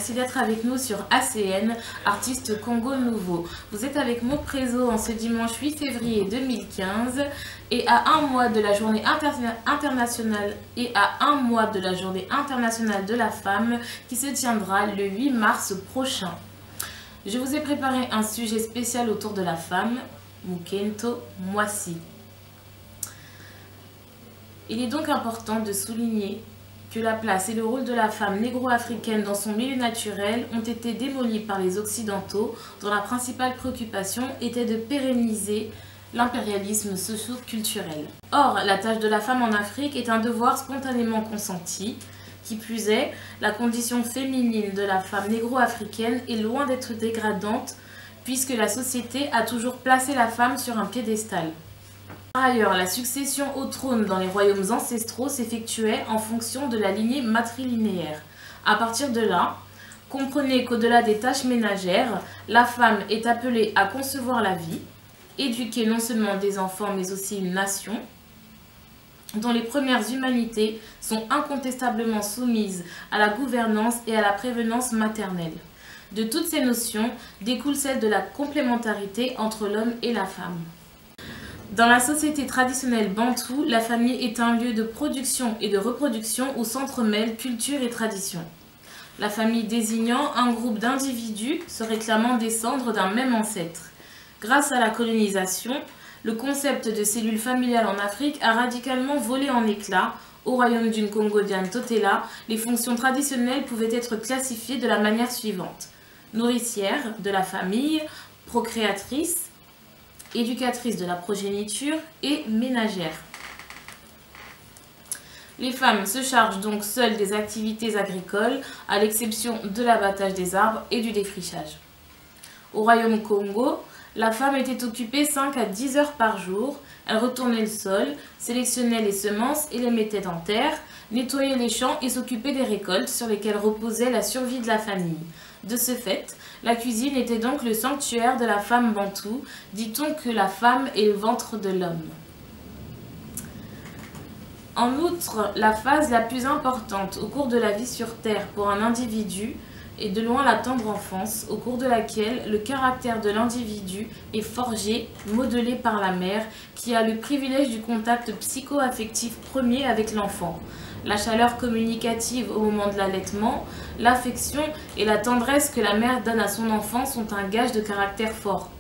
merci d'être avec nous sur ACN, Artiste Congo Nouveau. Vous êtes avec Mo Prézo en ce dimanche 8 février 2015 et à un mois de la journée internationale de la femme qui se tiendra le 8 mars prochain. Je vous ai préparé un sujet spécial autour de la femme, Mukento Mwasi. Il est donc important de souligner que la place et le rôle de la femme négro-africaine dans son milieu naturel ont été démolis par les Occidentaux, dont la principale préoccupation était de pérenniser l'impérialisme socio-culturel. Or, la tâche de la femme en Afrique est un devoir spontanément consenti. Qui plus est, la condition féminine de la femme négro-africaine est loin d'être dégradante, puisque la société a toujours placé la femme sur un piédestal. Par ailleurs, la succession au trône dans les royaumes ancestraux s'effectuait en fonction de la lignée matrilinéaire. À partir de là, comprenez qu'au-delà des tâches ménagères, la femme est appelée à concevoir la vie, éduquer non seulement des enfants mais aussi une nation, dont les premières humanités sont incontestablement soumises à la gouvernance et à la prévenance maternelle. De toutes ces notions découle celle de la complémentarité entre l'homme et la femme. Dans la société traditionnelle bantoue, la famille est un lieu de production et de reproduction où s'entremêlent culture et tradition. La famille désignant un groupe d'individus se réclamant descendre d'un même ancêtre. Grâce à la colonisation, le concept de cellule familiale en Afrique a radicalement volé en éclats. Au royaume du Congo-Diane-Totela, les fonctions traditionnelles pouvaient être classifiées de la manière suivante: nourricière de la famille, procréatrice, éducatrice de la progéniture et ménagère. Les femmes se chargent donc seules des activités agricoles, à l'exception de l'abattage des arbres et du défrichage. Au royaume Congo, la femme était occupée 5 à 10 heures par jour. Elle retournait le sol, sélectionnait les semences et les mettait en terre, nettoyait les champs et s'occupait des récoltes sur lesquelles reposait la survie de la famille. De ce fait, la cuisine était donc le sanctuaire de la femme bantoue. Dit-on que la femme est le ventre de l'homme. En outre, la phase la plus importante au cours de la vie sur Terre pour un individu est de loin la tendre enfance, au cours de laquelle le caractère de l'individu est forgé, modelé par la mère, qui a le privilège du contact psycho-affectif premier avec l'enfant. La chaleur communicative au moment de l'allaitement, l'affection et la tendresse que la mère donne à son enfant sont un gage de caractère fort.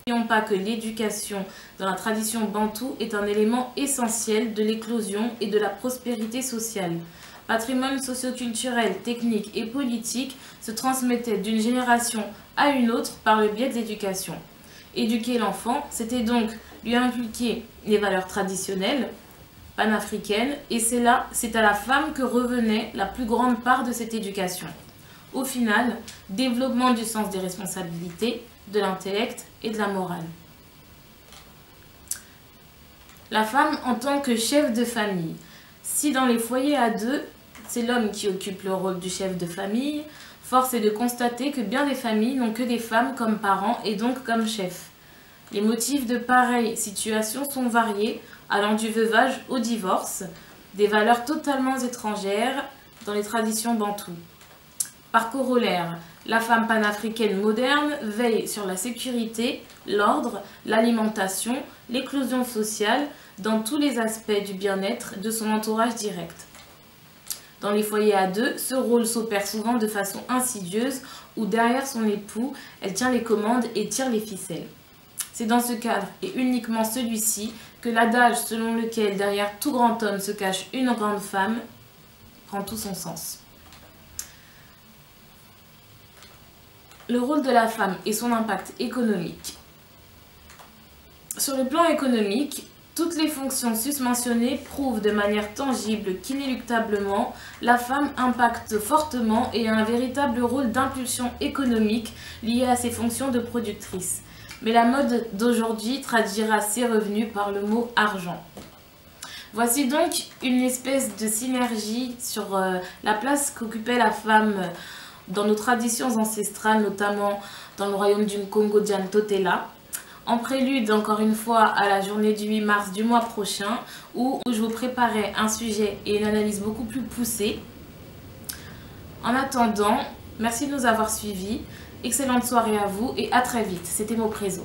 N'oublions pas que l'éducation dans la tradition bantoue est un élément essentiel de l'éclosion et de la prospérité sociale. Patrimoine socioculturel, technique et politique se transmettait d'une génération à une autre par le biais de l'éducation. Éduquer l'enfant, c'était donc lui inculquer les valeurs traditionnelles, panafricaine, et c'est à la femme que revenait la plus grande part de cette éducation. Au final, développement du sens des responsabilités, de l'intellect et de la morale. La femme en tant que chef de famille. Si dans les foyers à deux, c'est l'homme qui occupe le rôle du chef de famille, force est de constater que bien des familles n'ont que des femmes comme parents et donc comme chefs. Les motifs de pareille situation sont variés, allant du veuvage au divorce, des valeurs totalement étrangères dans les traditions bantoues. Par corollaire, la femme panafricaine moderne veille sur la sécurité, l'ordre, l'alimentation, l'éclosion sociale, dans tous les aspects du bien-être de son entourage direct. Dans les foyers à deux, ce rôle s'opère souvent de façon insidieuse, où derrière son époux, elle tient les commandes et tire les ficelles. C'est dans ce cadre, et uniquement celui-ci, que l'adage selon lequel derrière tout grand homme se cache une grande femme prend tout son sens. Le rôle de la femme et son impact économique. Sur le plan économique, toutes les fonctions susmentionnées prouvent de manière tangible qu'inéluctablement, la femme impacte fortement et a un véritable rôle d'impulsion économique lié à ses fonctions de productrice. Mais la mode d'aujourd'hui traduira ces revenus par le mot argent. Voici donc une espèce de synergie sur la place qu'occupait la femme dans nos traditions ancestrales, notamment dans le royaume du Congo-Diane-Totela. En prélude, encore une fois, à la journée du 8 mars du mois prochain, où je vous préparais un sujet et une analyse beaucoup plus poussée. En attendant, merci de nous avoir suivis. Excellente soirée à vous et à très vite. C'était Mopresso.